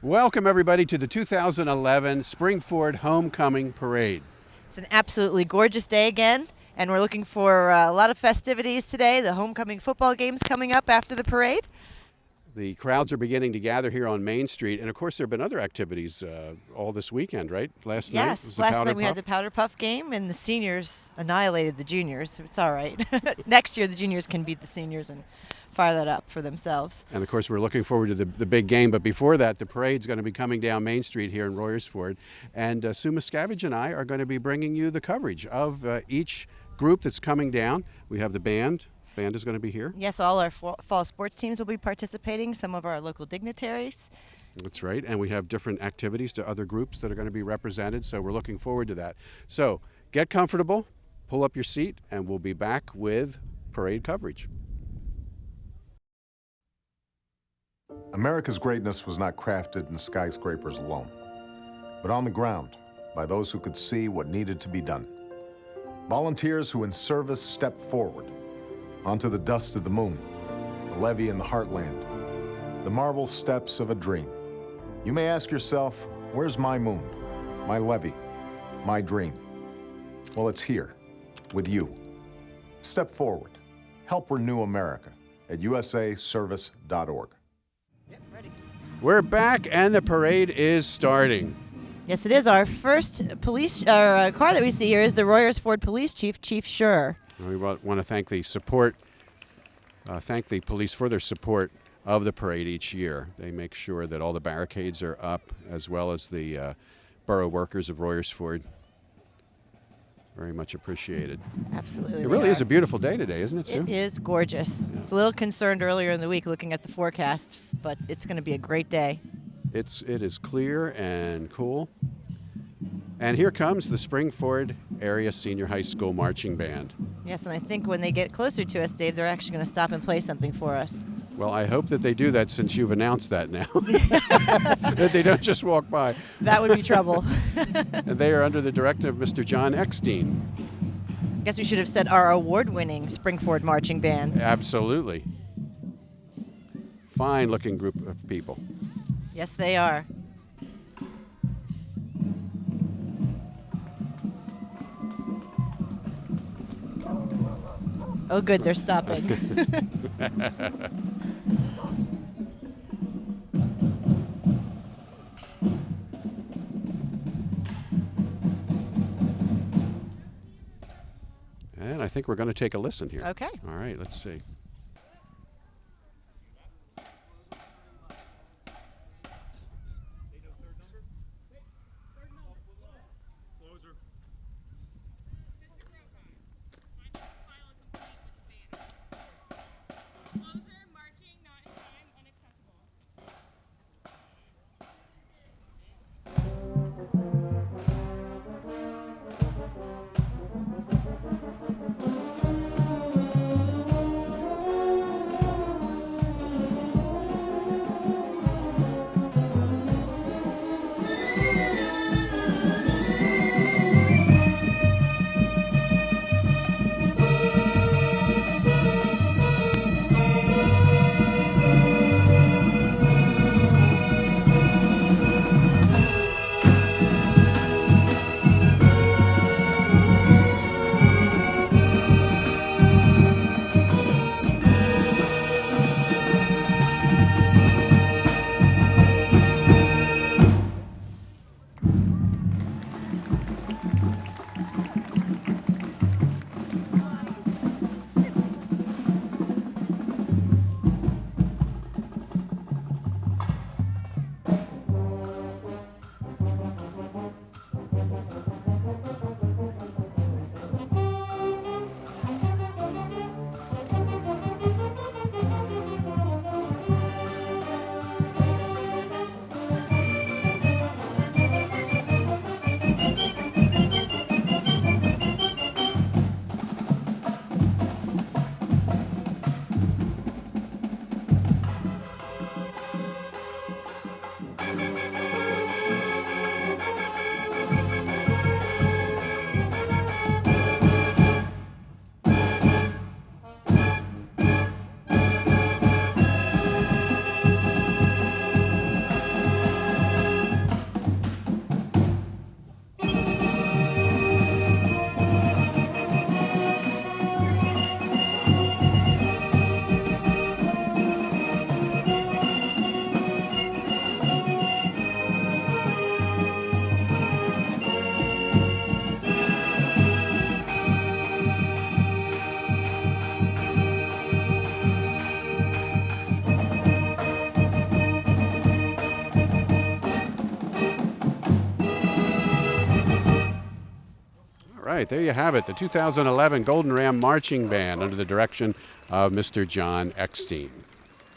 Welcome, everybody, to the 2011 Spring Ford Homecoming Parade. It's an absolutely gorgeous day again, and we're looking for a lot of festivities today. The homecoming football game's coming up after the parade. The crowds are beginning to gather here on Main Street, and of course, there have been other activities all this weekend, right? Last night was the last Powder night we had Puff. the Powder Puff game, and the seniors annihilated the juniors. It's all right. Next year, the juniors can beat the seniors and fire that up for themselves. And of course, we're looking forward to the big game. But before that, the parade's going to be coming down Main Street here in Royersford. And Sue Miscavige and I are going to be bringing you the coverage of each group that's coming down. We have the band. Band is going to be here. Yes, all our fall sports teams will be participating, some of our local dignitaries. That's right. And we have different activities to other groups that are going to be represented. So we're looking forward to that. So get comfortable, pull up your seat, and we'll be back with parade coverage. America's greatness was not crafted in skyscrapers alone, but on the ground by those who could see what needed to be done. Volunteers who in service stepped forward onto the dust of the moon, the levee in the heartland, the marble steps of a dream. You may ask yourself, where's my moon, my levee, my dream? Well, it's here with you. Step forward. Help renew America at usaservice.org. We're back, and the parade is starting. Yes, it is. Our first police car that we see here is the Royersford Police Chief, Chief Schur. We want to thank the police for their support of the parade each year. They make sure that all the barricades are up, as well as the borough workers of Royersford. Very much appreciated. Absolutely. It really is a beautiful day today, isn't it, Sue? It is gorgeous. I was a little concerned earlier in the week looking at the forecast, but it's going to be a great day. It is clear and cool. And here comes the Spring Ford Area Senior High School Marching Band. Yes, and I think when they get closer to us, Dave, they're actually going to stop and play something for us. Well, I hope that they do that since you've announced that now. That they don't just walk by. That would be trouble. And they are under the direction of Mr. John Eckstein. I guess we should have said our award-winning Springford Marching Band. Absolutely. Fine-looking group of people. Yes, they are. Oh, good, they're stopping. And I think we're going to take a listen here. Okay. All right, let's see. right, there you have it. The 2011 Golden Ram Marching Band under the direction of Mr. John Eckstein.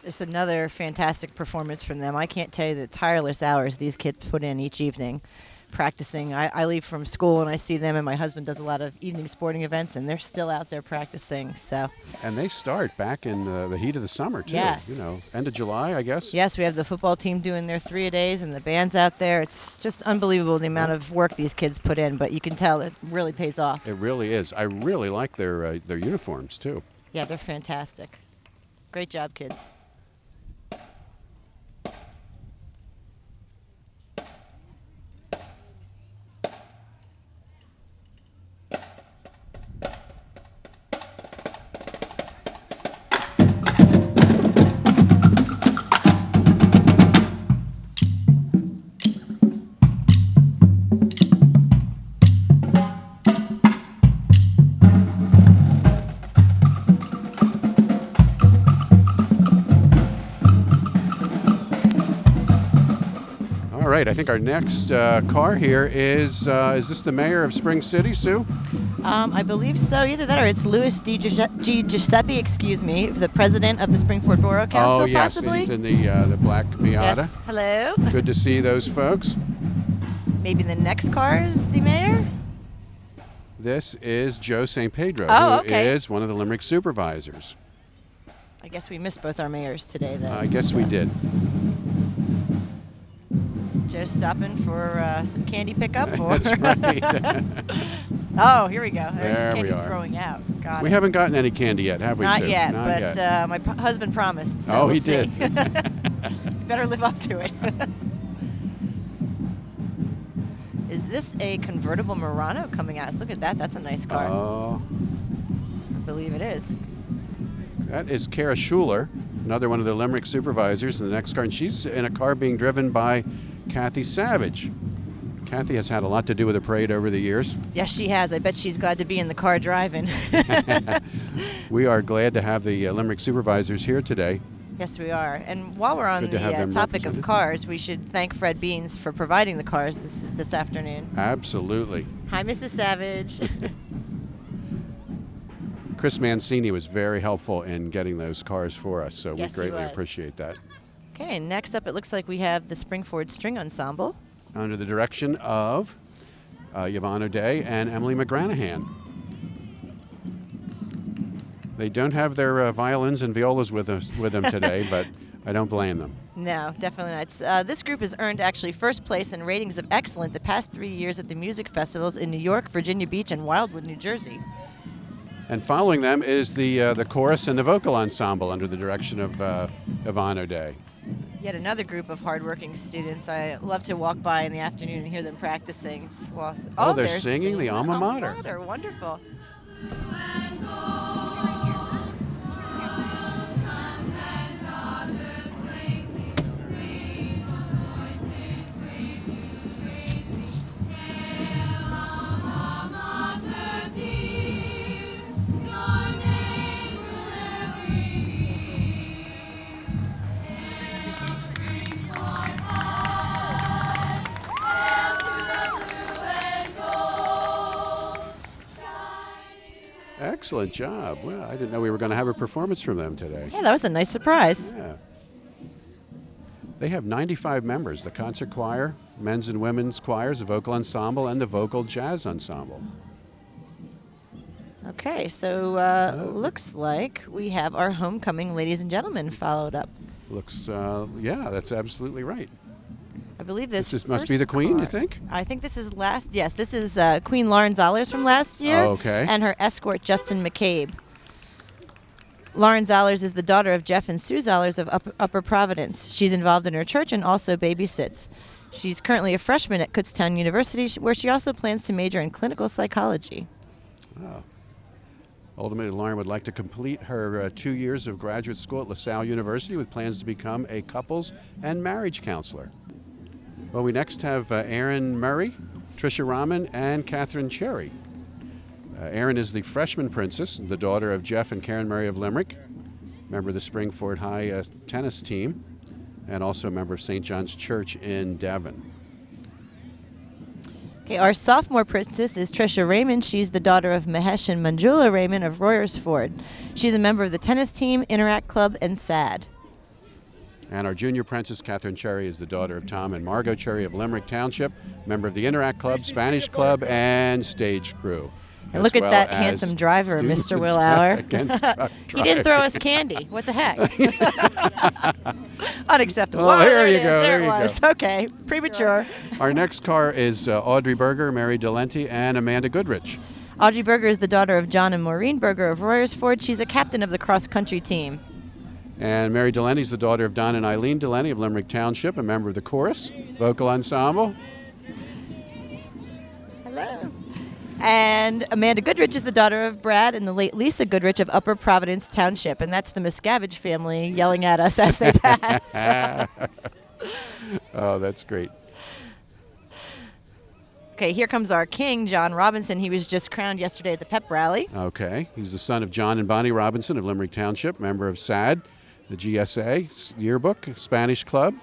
Just another fantastic performance from them. I can't tell you the tireless hours these kids put in each evening practicing. I leave from school and I see them, and my husband does a lot of evening sporting events, and they're still out there practicing. So. And they start back in the heat of the summer, too. Yes. You know, end of July, I guess. Yes, we have the football team doing their 3-a-days, and the band's out there. It's just unbelievable the amount of work these kids put in, but you can tell it really pays off. It really is. I really like their uniforms, too. Yeah, they're fantastic. Great job, kids. All right, I think our next car here is this the mayor of Spring City, Sue? I believe so. Either that or it's Louis G. Giuseppe, the president of the Springford Borough Council, Oh, yes, possibly. he's in the black Miata. Yes. Hello. Good to see those folks. Maybe the next car is the mayor? This is Joe St. Pedro, Oh, who okay. is one of the Limerick supervisors. I guess we missed both our mayors today, then. I guess we did. Joe's stopping for some candy pickup? Or That's right. Oh, here we go. There's There we candy are. throwing out. Got We it. haven't gotten any candy yet, have we, Not Sue? yet, Not but yet. my husband promised. So Oh, we'll he see. did. Better live up to it. Is this a convertible Murano coming at us? Look at that. That's a nice car. Oh, I believe it is. that is Kara Schuler, another one of the Limerick supervisors in the next car, and she's in a car being driven by Kathy Savage. Kathy has had a lot to do with the parade over the years. Yes, she has. I bet she's glad to be in the car driving. We are glad to have the Limerick supervisors here today. Yes, we are. And while we're on Good to have the them topic of represented. cars, we should thank Fred Beans for providing the cars this afternoon. Absolutely. Hi, Mrs. Savage. Chris Mancini was very helpful in getting those cars for us, so Yes, he we greatly was. appreciate that. Okay, and next up, it looks like we have the Springford String Ensemble. Under the direction of Yvonne O'Day and Emily McGranahan. They don't have their violins and violas with them today, but I don't blame them. No, definitely not. This group has earned actually first place in ratings of excellent the past 3 years at the music festivals in New York, Virginia Beach, and Wildwood, New Jersey. And following them is the chorus and the vocal ensemble under the direction of Yvonne O'Day. Yet another group of hardworking students. I love to walk by in the afternoon and hear them practicing. Oh, they're singing the alma mater. Wonderful. Excellent job. Well, I didn't know we were going to have a performance from them today. Yeah, that was a nice surprise. Yeah. They have 95 members, the concert choir, men's and women's choirs, the vocal ensemble, and the vocal jazz ensemble. Okay, so looks like we have our homecoming ladies and gentlemen followed up. Looks, yeah, that's absolutely right. I believe this Must be the first Queen, you car- think? I think this is last. Yes, this is Queen Lauren Zollers from last year. Oh, okay. And her escort, Justin McCabe. Lauren Zollers is the daughter of Jeff and Sue Zollers of Upper Providence. She's involved in her church and also babysits. She's currently a freshman at Kutztown University, where she also plans to major in clinical psychology. Oh. Ultimately, Lauren would like to complete her 2 years of graduate school at LaSalle University with plans to become a couples and marriage counselor. Well, we next have Erin Murray, Tricia Rahman, and Catherine Cherry. Erin is the freshman princess, the daughter of Jeff and Karen Murray of Limerick, member of the Springford High tennis team, and also a member of St. John's Church in Devon. Okay, our sophomore princess is Trisha Raymond. She's the daughter of Mahesh and Manjula Raymond of Royersford. She's a member of the tennis team, Interact Club, and SAD. And our junior princess, Catherine Cherry, is the daughter of Tom and Margot Cherry of Limerick Township, member of the Interact Club, Spanish Club, and stage crew. And look at well that as handsome driver, students Mr. and Willauer. against truck He didn't driving. throw us candy. What the heck? Unacceptable. Well, there it you is. go, There there it you was. Okay, premature. Our next car is Audrey Berger, Mary Delenti, and Amanda Goodrich. Audrey Berger is the daughter of John and Maureen Berger of Royersford. She's a captain of the cross-country team. And Mary Delenti is the daughter of Don and Eileen Delenti of Limerick Township, a member of the chorus, vocal ensemble. Hello. And Amanda Goodrich is the daughter of Brad and the late Lisa Goodrich of Upper Providence Township. And that's the Miscavige family yelling at us as they pass. Oh, that's great. Okay, here comes our king, John Robinson. He was just crowned yesterday at the pep rally. Okay. He's the son of John and Bonnie Robinson of Limerick Township, member of SAD, the GSA yearbook, Spanish Club,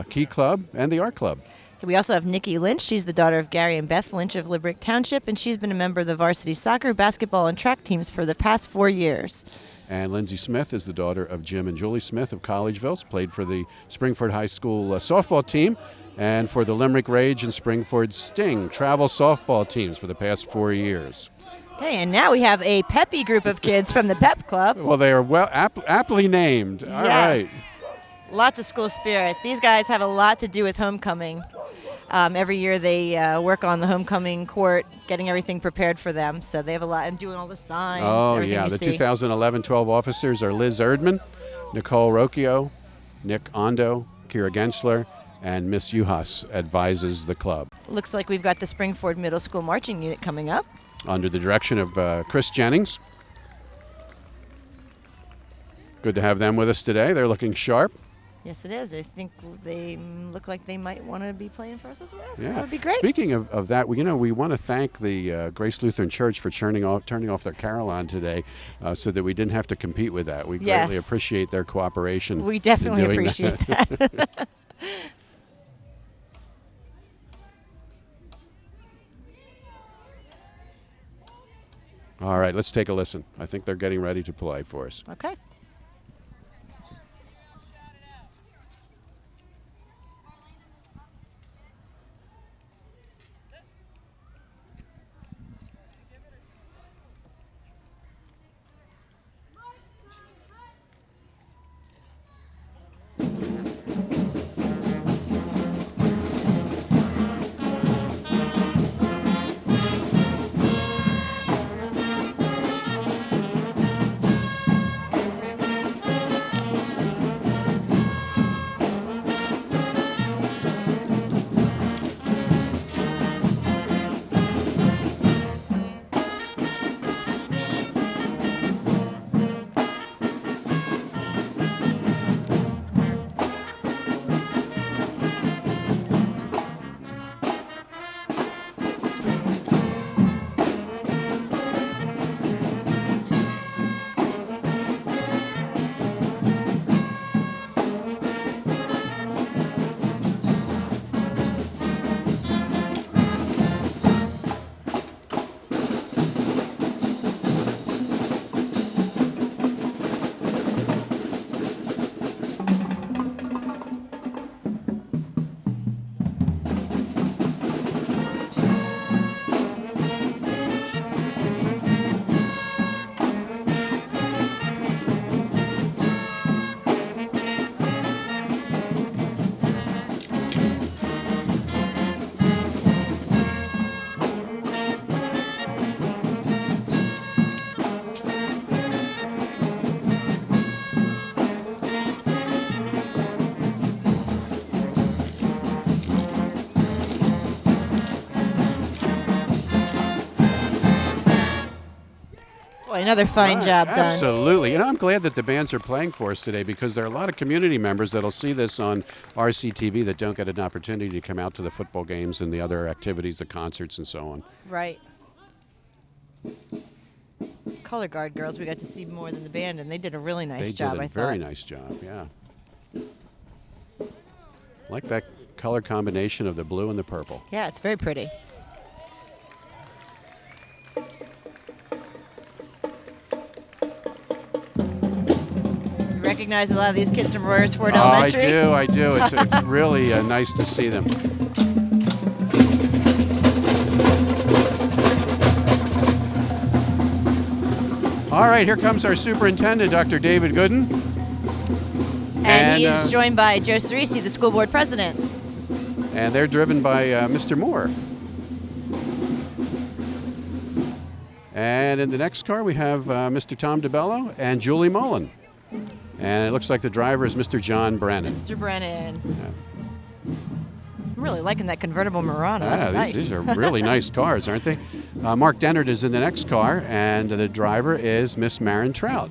Key Club, and the Art Club. We also have Nikki Lynch. She's the daughter of Gary and Beth Lynch of Limerick Township, and she's been a member of the varsity soccer, basketball, and track teams for the past 4 years. And Lindsay Smith is the daughter of Jim and Julie Smith of Collegeville. Played for the Springford High School softball team and for the Limerick Rage and Springford Sting travel softball teams for the past 4 years. Okay, and now we have a peppy group of kids from the Pep Club. Well, they are well aptly named. All right. Yes. Lots of school spirit. These guys have a lot to do with homecoming. Every year they work on the homecoming court, getting everything prepared for them. So they have a lot, and doing all the signs. Oh, everything yeah. you The see. 2011-12 officers are Liz Erdman, Nicole Rocchio, Nick Ondo, Kira Gensler, and Miss Uhas advises the club. Looks like we've got the Springford Middle School marching unit coming up. Under the direction of Chris Jennings. Good to have them with us today. They're looking sharp. Yes, it is. I think they look like they might want to be playing for us as well. So Yeah. that would be great. Speaking of that, we want to thank the Grace Lutheran Church for turning off their carillon today so that we didn't have to compete with that. We greatly Yes. appreciate their cooperation. We in definitely doing appreciate that. All right, let's take a listen. I think they're getting ready to play for us. Okay. Boy, another fine Right, job done. Absolutely. I'm glad that the bands are playing for us today because there are a lot of community members that'll see this on RCTV that don't get an opportunity to come out to the football games and the other activities, the concerts and so on. Right. Color Guard girls, we got to see more than the band, and they did a really nice They job, did a I very thought. nice job, yeah. Like that color combination of the blue and the purple. Yeah, it's very pretty. recognize a lot of these kids from Royersford Oh, Elementary? I do. It's really nice to see them. All right, here comes our superintendent, Dr. David Gooden. And he is joined by Joe Cerisi, the school board president. And they're driven by Mr. Moore. And in the next car, we have Mr. Tom DeBello and Julie Mullen. And it looks like the driver is Mr. John Brennan. Mr. Brennan. I'm really liking that convertible Murano. That's nice. These are really nice cars, aren't they? Mark Dennard is in the next car, and the driver is Miss Marin Trout.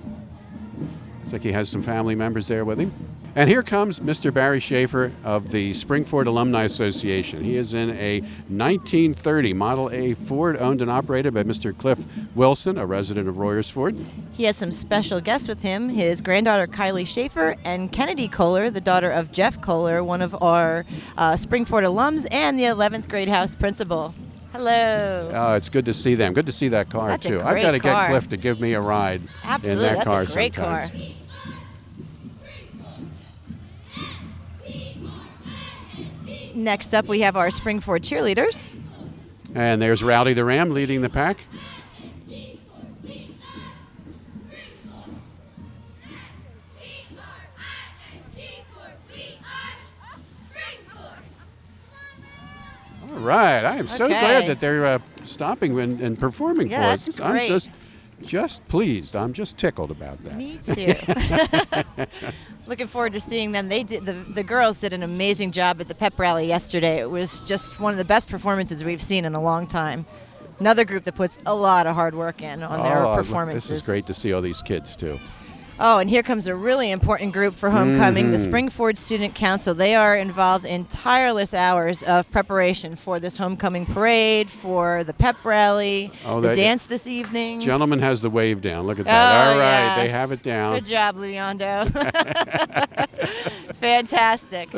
Looks like he has some family members there with him. And here comes Mr. Barry Schaefer of the Springford Alumni Association. He is in a 1930 Model A Ford owned and operated by Mr. Cliff Wilson, a resident of Royersford. He has some special guests with him, his granddaughter Kylie Schaefer and Kennedy Kohler, the daughter of Jeff Kohler, one of our Springford alums and the 11th grade house principal. Hello. Oh, it's good to see them. Good to see that car, That's a too. great I've got to car. get Cliff to give me a ride Absolutely, in that car that's a great sometimes. car. Next up, we have our Springford cheerleaders. And there's Rowdy the Ram leading the pack. All right, I am so Okay. glad that they're stopping and performing Yeah, for us. that's I'm great. just pleased. I'm just tickled about that. Me too. Looking forward to seeing them. They did the girls did an amazing job at the pep rally yesterday. It was just one of the best performances we've seen in a long time. Another group that puts a lot of hard work in on their performances. This is great to see all these kids too. Oh, and here comes a really important group for homecoming, the Springford Student Council. They are involved in tireless hours of preparation for this homecoming parade, for the pep rally, the dance this evening. Gentleman has the wave down. Look at that. Oh, All right, yes. they have it down. Good job, Leondo. Fantastic.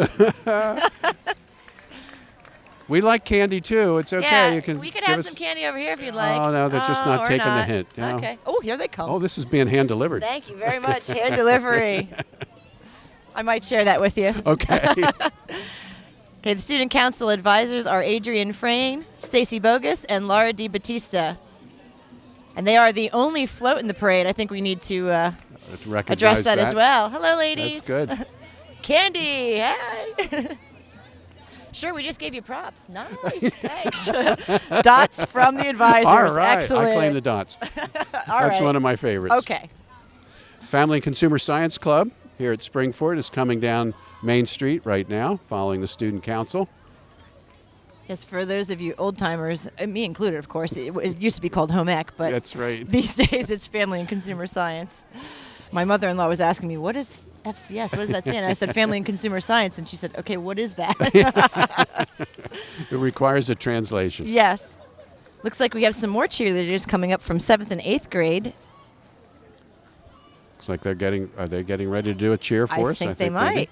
We like candy too. It's okay. Yeah, You can we could give have us- some candy over here if you'd like. Oh, no, they're just not or taking the not. hint, you know. Okay. Oh, here they come. Oh, this is being hand delivered. Thank you very much. Hand delivery. I might share that with you. Okay. Okay, the student council advisors are Adrian Frayne, Stacy Bogus, and Laura DiBattista. And they are the only float in the parade. I think we need to Let's recognize address that as well. Hello, ladies. That's good. Candy, hey. Sure, we just gave you props. Nice, thanks. Dots from the advisors. All right. Excellent. I claim the dots. All That's right. one of my favorites. Okay. Family and Consumer Science Club here at Springford is coming down Main Street right now, following the Student Council. Yes, for those of you old timers, me included, of course, it used to be called Home Ec, but That's right. these days it's Family and Consumer Science. My mother-in-law was asking me, what is FCS? What does that stand? I said Family and Consumer Science, and she said, okay, what is that? It requires a translation. Yes. Looks like we have some more cheerleaders coming up from 7th and 8th grade. Looks like are they getting ready to do a cheer for us? I think they might. did.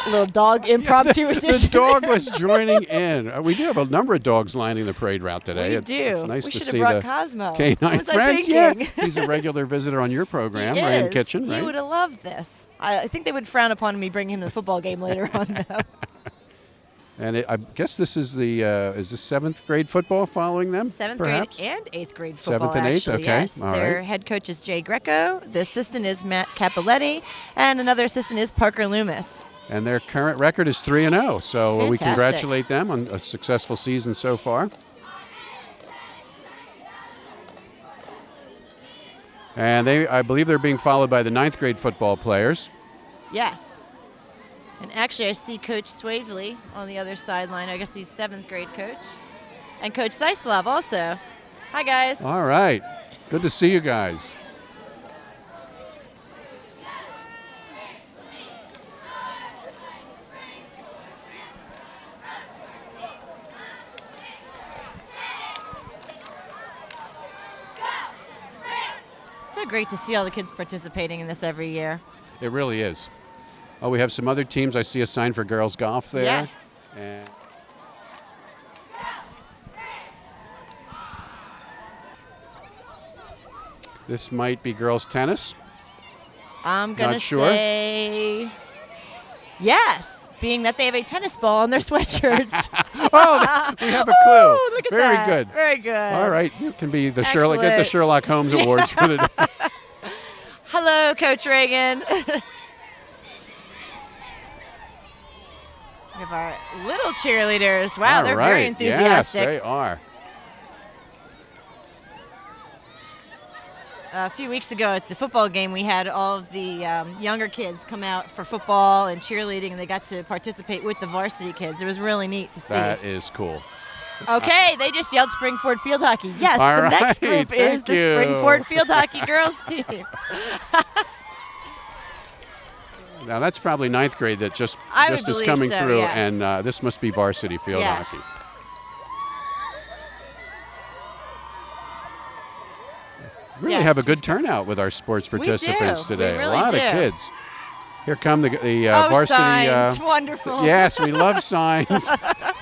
Little dog impromptu The edition. dog was joining in. We do have a number of dogs lining the parade route today. We It's do. nice We to should have see brought the Cosmo. K9 What was I friends. thinking? Yeah, he's a regular visitor on your program, He Ryan is. Kitchen, He right? would have loved this. I think they would frown upon me bringing him to the football game later on, though. And I guess this is the is this 7th grade football following them? 7th perhaps? grade and 8th grade football, 7th and 8th? actually, Okay. yes. All Their right. head coach is Jay Greco. The assistant is Matt Capoletti. And another assistant is Parker Loomis. And their current record is 3-0. So we Fantastic. congratulate them on a successful season so far. And I believe they're being followed by the 9th grade football players. Yes. And actually, I see Coach Swavely on the other sideline. I guess he's 7th grade coach. And Coach Seislav also. Hi, guys. All right. Good to see you guys. So great to see all the kids participating in this every year. It really is. Oh, we have some other teams. I see a sign for girls golf there. Yes. And this might be girls tennis. I'm going to Not sure. say yes, being that they have a tennis ball on their sweatshirts. Oh, we have a clue. Ooh, look at Very that. good. Very good. All right, you can be the Excellent. get the Sherlock Holmes awards for the day. Hello, Coach Reagan. We have our little cheerleaders. Wow, All they're right. very Yes, enthusiastic. they are. A few weeks ago at the football game, we had all of the younger kids come out for football and cheerleading, and they got to participate with the varsity kids. It was really neat to see. That is cool. Okay, they just yelled Springford Field Hockey. Yes, All the next right, group is thank the you. Springford Field Hockey girls team. Now that's probably ninth grade that just I would is believe coming so, through, yes. and this must be varsity field Yes. hockey. Really Yes. have a good turnout with our sports do. participants We today. really a lot do. of kids. Here come the Oh, varsity. signs. Wonderful. Yes, we love signs.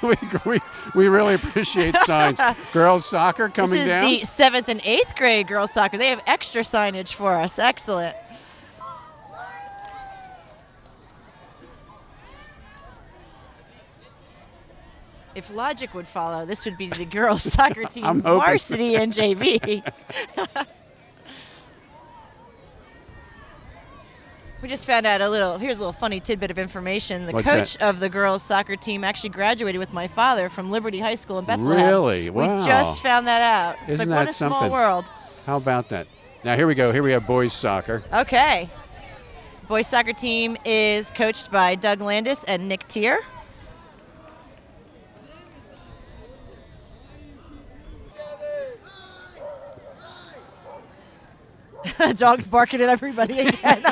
we really appreciate signs. Girls soccer coming This is down. the 7th and 8th grade girls soccer. They have extra signage for us. Excellent. If logic would follow, this would be the girls soccer team, I'm hoping. varsity and JV. We just found out here's a little funny tidbit of information. The What's coach that? of the girls soccer team actually graduated with my father from Liberty High School in Bethlehem. Really? Wow. We just found that out. It's Isn't like, what that a small something? world. How about that? Now here we go. Here we have boys soccer. Okay. Boys soccer team is coached by Doug Landis and Nick Tier. Dog's barking at everybody again.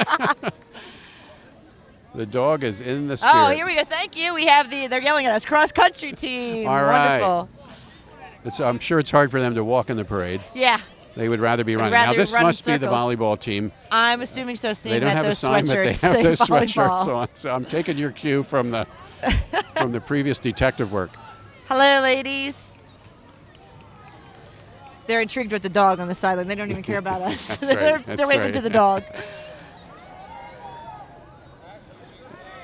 The dog is in the spirit. Oh, here we go. Thank you. We have they're yelling at us, cross country team. All right. Wonderful. I'm sure it's hard for them to walk in the parade. Yeah, They would rather be running. rather Now this run in must be the circles. volleyball team. I'm assuming so, seeing They don't that have a those sign, but they sweatshirts have say those sweatshirts volleyball. on. So I'm taking your cue from the previous detective work. Hello, ladies. They're intrigued with the dog on the sideline. They don't even care about us. That's right. they're That's waving right. to the dog.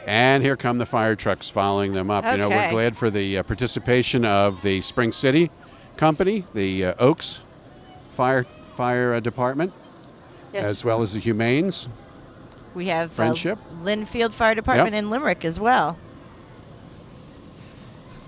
And here come the fire trucks following them up. You know, we're Okay. glad for the participation of the Spring City Company, the Oaks Fire Department, Yes. as well as the Humanes. We have Friendship. Linfield Fire Department Yep. in Limerick as well.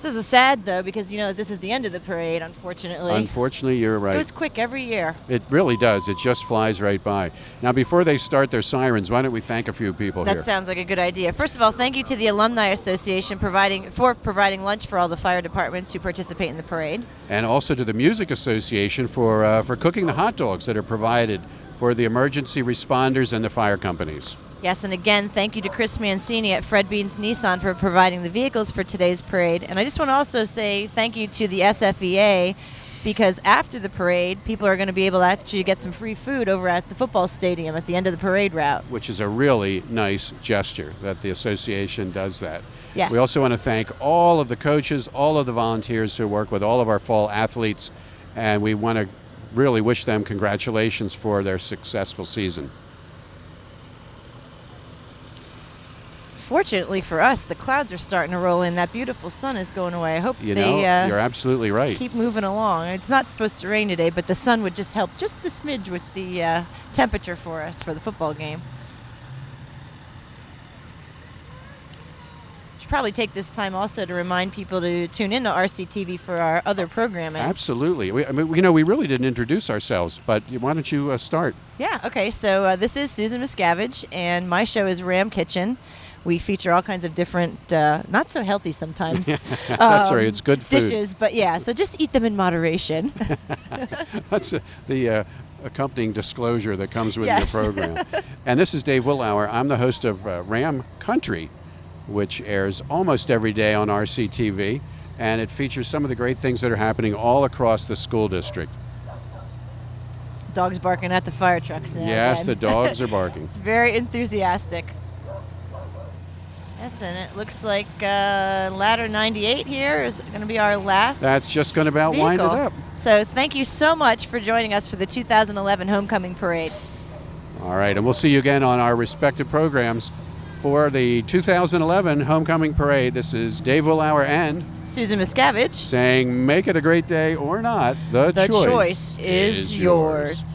This is sad, though, because, this is the end of the parade, unfortunately. Unfortunately, you're It right. goes quick every year. It really does. It just flies right by. Now, before they start their sirens, why don't we thank a few people That here? sounds like a good idea. First of all, thank you to the Alumni Association for providing lunch for all the fire departments who participate in the parade. And also to the Music Association for cooking the hot dogs that are provided for the emergency responders and the fire companies. Yes, and again, thank you to Chris Mancini at Fred Beans Nissan for providing the vehicles for today's parade. And I just want to also say thank you to the SFEA, because after the parade, people are going to be able to actually get some free food over at the football stadium at the end of the parade route. Which is a really nice gesture that the association does that. Yes. We also want to thank all of the coaches, all of the volunteers who work with all of our fall athletes, and we want to really wish them congratulations for their successful season. Fortunately for us, the clouds are starting to roll in. That beautiful sun is going away. I hope You they know, you're absolutely right. keep moving along. It's not supposed to rain today, but the sun would just help just a smidge with the temperature for us for the football game. Should probably take this time also to remind people to tune in to RCTV for our other programming. Absolutely. We really didn't introduce ourselves, but why don't you start? Yeah, okay. So this is Susan Miscavige, and my show is Ram Kitchen. We feature all kinds of different, not so healthy sometimes, That's right. It's good food. dishes, but yeah, so just eat them in moderation. That's the accompanying disclosure that comes with Yes. your program. And this is Dave Willauer. I'm the host of Ram Country, which airs almost every day on RCTV, and it features some of the great things that are happening all across the school district. Dogs barking at the fire trucks now. Yes, again. the dogs are barking. It's very enthusiastic. Yes, and it looks like ladder 98 here is going to be our last That's just going to about wind it vehicle. up. So thank you so much for joining us for the 2011 Homecoming Parade. All right, and we'll see you again on our respective programs for the 2011 Homecoming Parade. This is Dave Willauer and Susan Miscavige, saying, make it a great day or not, the the choice choice is yours.